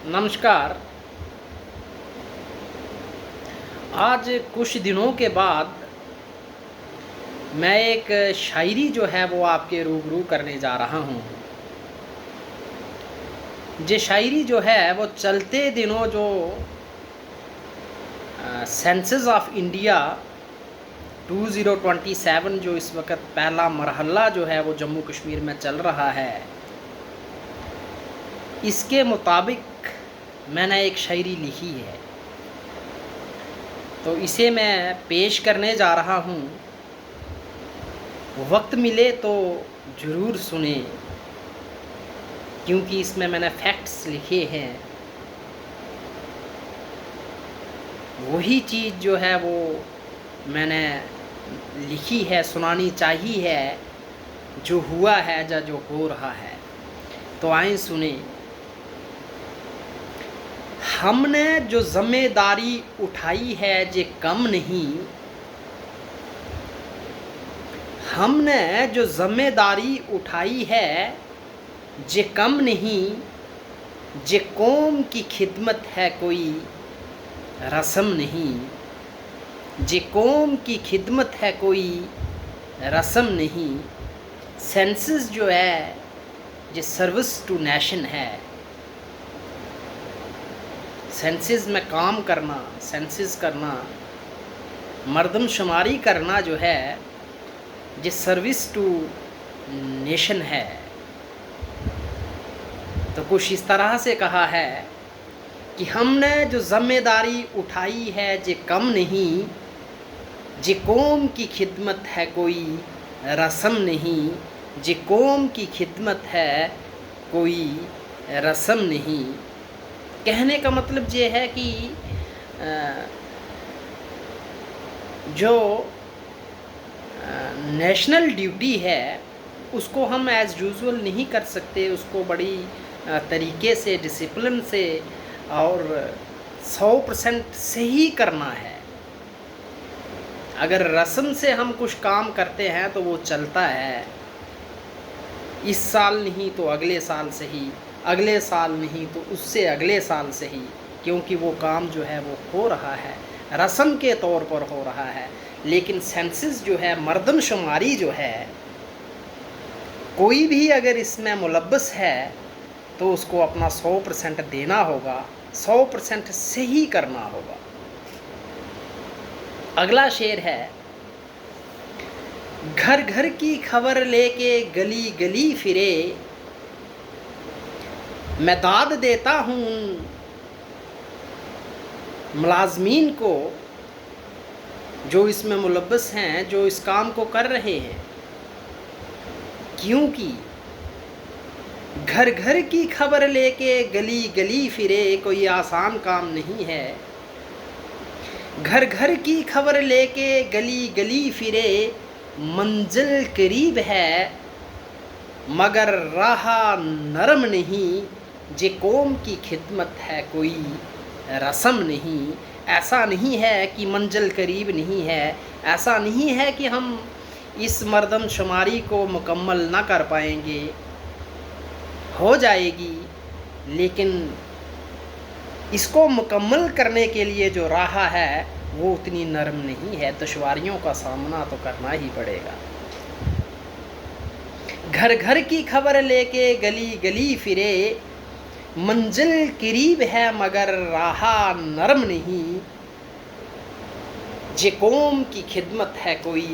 नमस्कार। आज कुछ दिनों के बाद मैं एक शायरी जो है वो आपके रूबरू करने जा रहा हूँ। ये शायरी जो है वो चलते दिनों जो सेंसस ऑफ इंडिया 2027 जो इस वक्त पहला मरहला जो है वो जम्मू कश्मीर में चल रहा है, इसके मुताबिक मैंने एक शायरी लिखी है, तो इसे मैं पेश करने जा रहा हूँ। वक्त मिले तो ज़रूर सुने, क्योंकि इसमें मैंने फैक्ट्स लिखे हैं। वही चीज़ जो है वो मैंने लिखी है, सुनानी चाहिए है, जो हुआ है या जो हो रहा है। तो आइए सुने। हमने जो ज़िम्मेदारी उठाई है जे कम नहीं, हमने जो ज़िम्मेदारी उठाई है जे कम नहीं, जे कौम की खिदमत है कोई रस्म नहीं, जे कौम की खिदमत है कोई रस्म नहीं। सेंसस जो है जे सर्विस टू नेशन है। सेंसस में काम करना, सेंसस करना, मर्दमशुमारी करना जो है ये सर्विस टू नेशन है। तो कुछ इस तरह से कहा है कि हमने जो ज़िम्मेदारी उठाई है जे कम नहीं, जे कौम की खिदमत है कोई रस्म नहीं, जे कौम की खिदमत है कोई रस्म नहीं। कहने का मतलब ये है कि जो नेशनल ड्यूटी है उसको हम एज़ यूजुअल नहीं कर सकते, उसको बड़ी तरीके से, डिसिप्लिन से और 100% से ही करना है। अगर रस्म से हम कुछ काम करते हैं तो वो चलता है, इस साल नहीं तो अगले साल से ही, अगले साल नहीं तो उससे अगले साल से ही, क्योंकि वो काम जो है वो हो रहा है, रस्म के तौर पर हो रहा है। लेकिन सेंसस जो है, मर्दमशुमारी जो है, कोई भी अगर इसमें मुलव्वस है तो उसको अपना 100% देना होगा, 100% से ही करना होगा। अगला शेर है, घर घर की खबर लेके गली गली फिरे, मैं दाद देता हूँ मुलाजमीन को जो इसमें मुलव्वस हैं, जो इस काम को कर रहे हैं, क्योंकि घर घर की खबर लेके गली गली फिरे कोई आसान काम नहीं है। घर घर की खबर लेके गली गली फिरे, मंजिल करीब है मगर राह नरम नहीं, जे कौम की खिदमत है कोई रस्म नहीं। ऐसा नहीं है कि मंजिल करीब नहीं है, ऐसा नहीं है कि हम इस मर्दमशुमारी को मुकम्मल ना कर पाएंगे, हो जाएगी, लेकिन इसको मुकम्मल करने के लिए जो राह है वो उतनी नरम नहीं है, दुश्वारियों का सामना तो करना ही पड़ेगा। घर घर की खबर लेके गली गली फिरे, मंजिल करीब है मगर राह नरम नहीं, जे कौम की खिदमत है कोई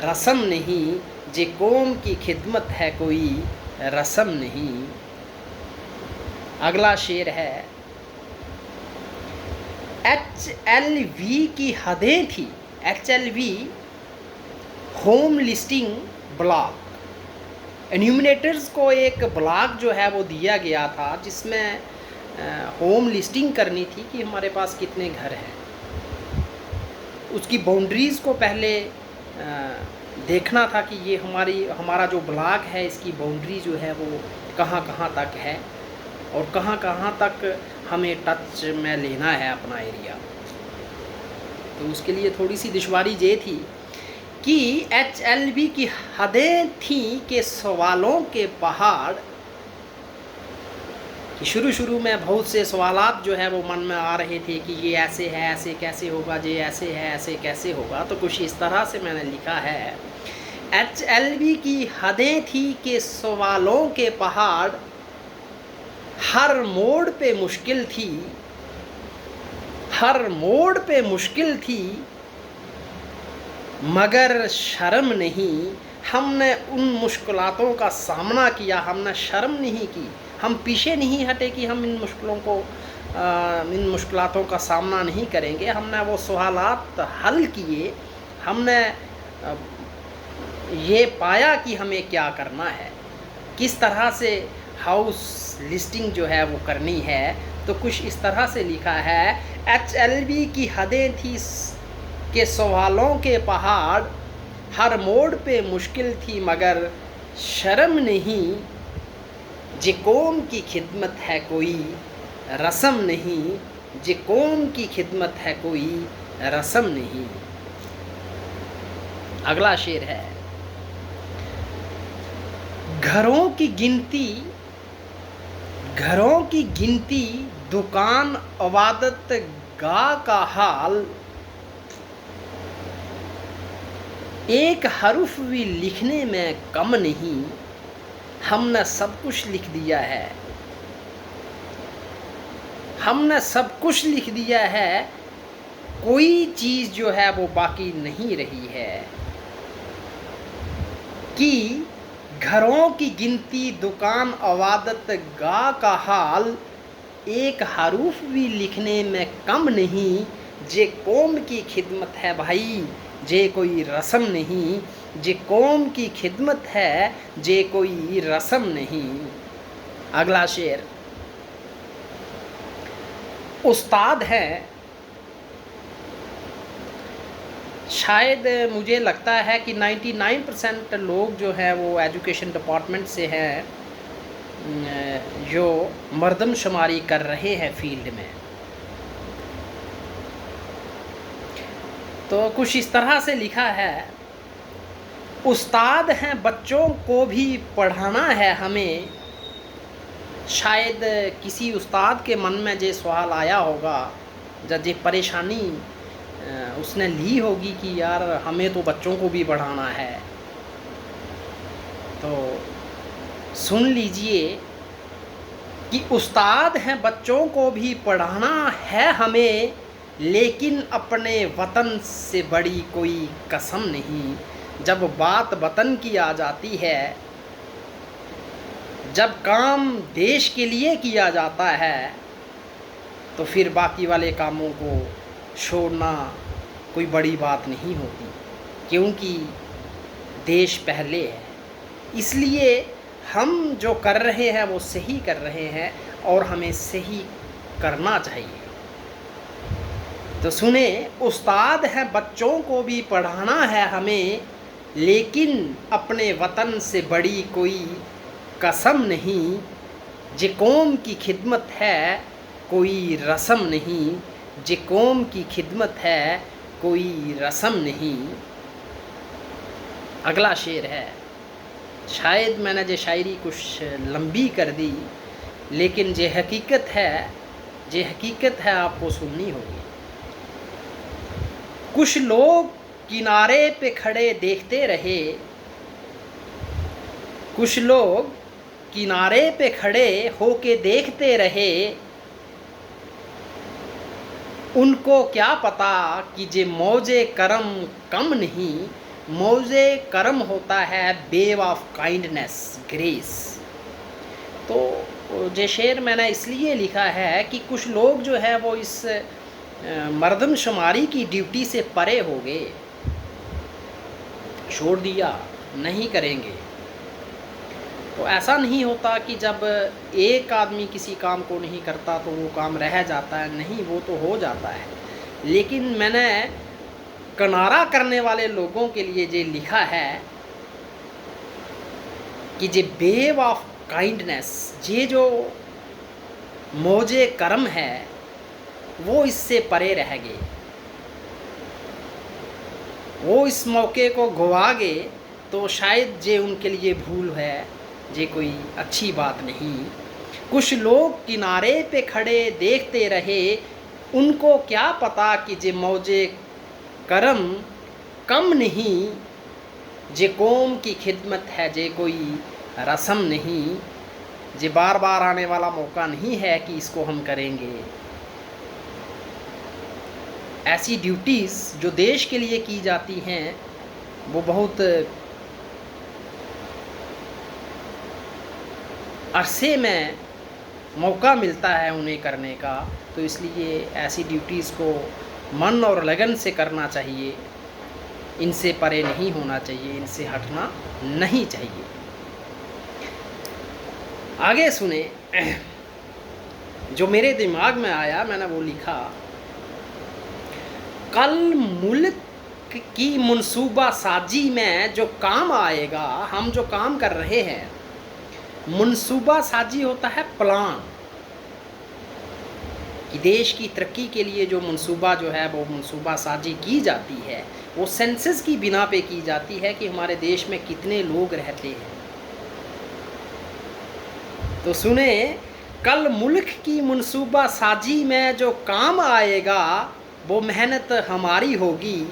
रस्म नहीं, जे कौम की खिदमत है कोई रस्म नहीं। अगला शेर है, HLV की हदें थी। HLV होम लिस्टिंग ब्लॉक, एन्यूमिनेटर्स को एक ब्लॉक जो है वो दिया गया था जिसमें होम लिस्टिंग करनी थी कि हमारे पास कितने घर हैं। उसकी बाउंड्रीज़ को पहले देखना था कि ये हमारा जो ब्लॉक है इसकी बाउंड्री जो है वो कहाँ कहाँ तक है और कहाँ कहाँ तक हमें टच में लेना है अपना एरिया। तो उसके लिए थोड़ी सी दुश्वारी ये थी कि HLV की हदें थीं कि सवालों के पहाड़ कि शुरू में बहुत से सवालात जो है वो मन में आ रहे थे कि ये ऐसे है, ऐसे कैसे होगा, ये ऐसे है, ऐसे कैसे होगा। तो कुछ इस तरह से मैंने लिखा है, HLB की हदें थी कि सवालों के पहाड़, हर मोड़ पे मुश्किल थी, हर मोड़ पे मुश्किल थी, मगर शर्म नहीं, हमने उन मुश्किलातों का सामना किया, हमने शर्म नहीं की, हम पीछे नहीं हटे कि हम इन मुश्किलों को इन मुश्किलातों का सामना नहीं करेंगे। हमने वो सवालात हल किए, हमने ये पाया कि हमें क्या करना है, किस तरह से हाउस लिस्टिंग जो है वो करनी है। तो कुछ इस तरह से लिखा है, HLB की हदें थी के सवालों के पहाड़, हर मोड़ पे मुश्किल थी, मगर शर्म नहीं, जे कौम की खिदमत है कोई रस्म नहीं, जे कौम की खिदमत है कोई रस्म नहीं। अगला शेर है, घरों की गिनती, दुकान इबादत गाह का हाल, एक हरुफ भी लिखने में कम नहीं, हमने सब कुछ लिख दिया है, हमने सब कुछ लिख दिया है, कोई चीज़ जो है वो बाकी नहीं रही है। कि घरों की गिनती, दुकान इबादत गाह का हाल, एक हरूफ भी लिखने में कम नहीं, जे कौम की खिदमत है भाई, जे कोई रस्म नहीं, जे कौम की खिदमत है, जे कोई रस्म नहीं। अगला शेर, उस्ताद हैं, शायद मुझे लगता है कि 99% लोग जो हैं वो एजुकेशन डिपार्टमेंट से हैं, जो मर्दमशुमारी कर रहे हैं फील्ड में। तो कुछ इस तरह से लिखा है, उस्ताद हैं, बच्चों को भी पढ़ाना है हमें। शायद किसी उस्ताद के मन में ये सवाल आया होगा, जब ये परेशानी उसने ली होगी कि यार हमें तो बच्चों को भी पढ़ाना है। तो सुन लीजिए कि उस्ताद हैं, बच्चों को भी पढ़ाना है हमें, लेकिन अपने वतन से बड़ी कोई कसम नहीं। जब बात वतन की आ जाती है, जब काम देश के लिए किया जाता है, तो फिर बाकी वाले कामों को छोड़ना कोई बड़ी बात नहीं होती, क्योंकि देश पहले है। इसलिए हम जो कर रहे हैं वो सही कर रहे हैं और हमें सही करना चाहिए। तो सुने, उस्ताद हैं, बच्चों को भी पढ़ाना है हमें, लेकिन अपने वतन से बड़ी कोई कसम नहीं, जे कौम की खिदमत है कोई रस्म नहीं, जे कौम की खिदमत है कोई रस्म नहीं। अगला शेर है, शायद मैंने ये शायरी कुछ लंबी कर दी, लेकिन जे हकीकत है आपको सुननी होगी। कुछ लोग किनारे पे खड़े देखते रहे, कुछ लोग किनारे पे खड़े होके देखते रहे, उनको क्या पता कि जे मौजे करम कम नहीं, मौजे करम होता है वेव ऑफ काइंडनेस, ग्रेस। तो ये शेर मैंने इसलिए लिखा है कि कुछ लोग जो है वो इस मर्दमशुमारी की ड्यूटी से परे हो गए, छोड़ दिया, नहीं करेंगे। तो ऐसा नहीं होता कि जब एक आदमी किसी काम को नहीं करता तो वो काम रह जाता है, नहीं, वो तो हो जाता है। लेकिन मैंने किनारा करने वाले लोगों के लिए ये लिखा है कि जे वेव ऑफ काइंडनेस, ये जो मौजे करम है वो इससे परे रह गए, वो इस मौके को गवा गए। तो शायद ये उनके लिए भूल है, ये कोई अच्छी बात नहीं। कुछ लोग किनारे पे खड़े देखते रहे, उनको क्या पता कि जे मौजे करम कम नहीं, जे कौम की खिदमत है जे कोई रस्म नहीं, जे बार बार आने वाला मौका नहीं है कि इसको हम करेंगे। ऐसी ड्यूटीज़ जो देश के लिए की जाती हैं वो बहुत अरसे में मौका मिलता है उन्हें करने का, तो इसलिए ऐसी ड्यूटीज़ को मन और लगन से करना चाहिए, इनसे परे नहीं होना चाहिए, इनसे हटना नहीं चाहिए। आगे सुने, जो मेरे दिमाग में आया मैंने वो लिखा। कल मुल्क की मनसूबा साजी में जो काम आएगा, हम जो काम कर रहे हैं, मनसूबा साजी होता है प्लान, कि देश की तरक्की के लिए जो मनसूबा जो है वो मनसूबा साजी की जाती है, वो सेंसस की बिना पे की जाती है कि हमारे देश में कितने लोग रहते हैं। तो सुने, कल मुल्क की मनसूबा साजी में जो काम आएगा वो मेहनत हमारी होगी,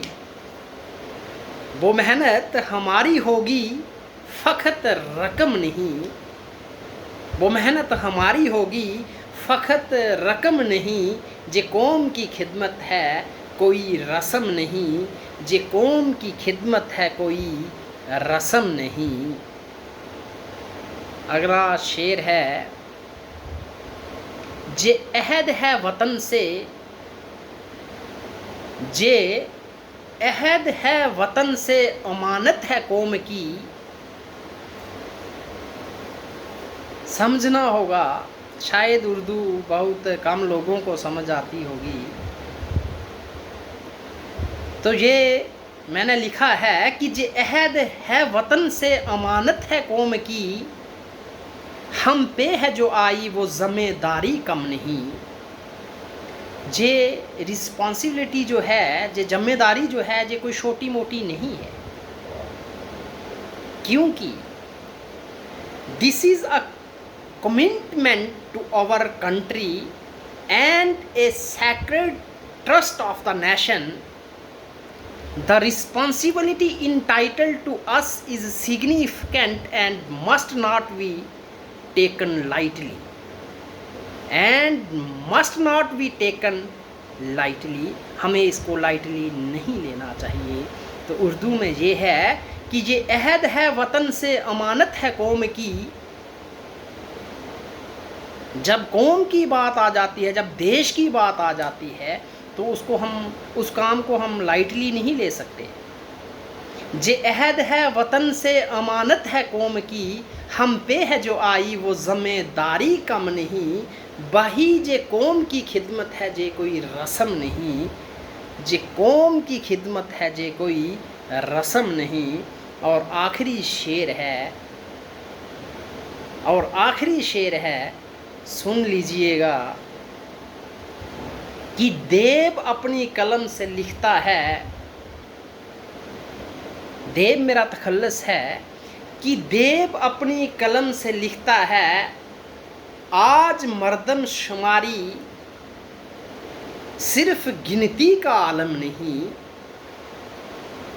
वो मेहनत हमारी होगी फ़कत रकम नहीं, वो मेहनत हमारी होगी फ़कत रकम नहीं, जे कौम की खिदमत है कोई रस्म नहीं, जे कौम की खिदमत है कोई रस्म नहीं। अगला शेर है, जे अहद है वतन से, जे अहद है वतन से अमानत है कौम की। समझना होगा, शायद उर्दू बहुत कम लोगों को समझ आती होगी। तो ये मैंने लिखा है कि जे अहद है वतन से अमानत है कौम की, हम पे है जो आई वो ज़िम्मेदारी कम नहीं। जे रिस्पॉन्सिबिलिटी जो है, जे जिम्मेदारी जो है, जे कोई छोटी मोटी नहीं है, क्योंकि this is a commitment to our country and a sacred trust of the nation. The responsibility entitled to us is significant and must not be taken lightly. And must not be taken lightly. हमें इसको lightly नहीं लेना चाहिए। तो उर्दू में ये है कि ये अहद है वतन से अमानत है कौम की। जब कौम की बात आ जाती है, जब देश की बात आ जाती है, तो उस काम को हम लाइटली नहीं ले सकते। जे अहद है वतन से अमानत है कौम की, हम पे है जो आई वो ज़िम्मेदारी कम नहीं। वही जे कौम की खिदमत है जे कोई रस्म नहीं, जे कौम की खिदमत है जे कोई रस्म नहीं। और आखिरी शेर है, सुन लीजिएगा, कि देव अपनी कलम से लिखता है, देव मेरा तखल्लुस है, कि देव अपनी कलम से लिखता है, आज मर्दम शुमारी सिर्फ गिनती का आलम नहीं।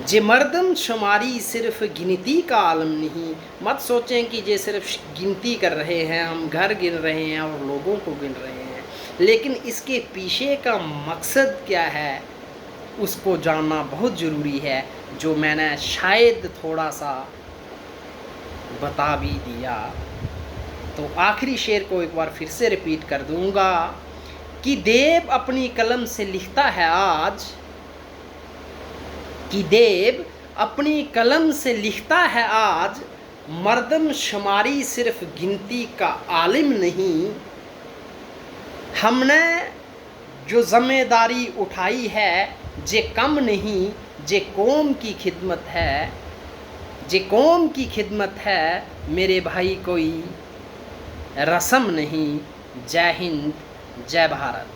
जे मर्दम शुमारी सिर्फ गिनती का आलम नहीं। मत सोचें कि जे सिर्फ गिनती कर रहे हैं, हम घर गिन रहे हैं और लोगों को गिन रहे हैं, लेकिन इसके पीछे का मकसद क्या है उसको जानना बहुत ज़रूरी है, जो मैंने शायद थोड़ा सा बता भी दिया। तो आखिरी शेर को एक बार फिर से रिपीट कर दूंगा कि देव अपनी कलम से लिखता है आज, कि देव अपनी कलम से लिखता है आज, मर्दम शुमारी सिर्फ गिनती का आलिम नहीं। हमने जो ज़िम्मेदारी उठाई है जे कम नहीं, जे कौम की खिदमत है, जे कौम की खिदमत है मेरे भाई कोई रस्म नहीं। जय हिंद, जय भारत।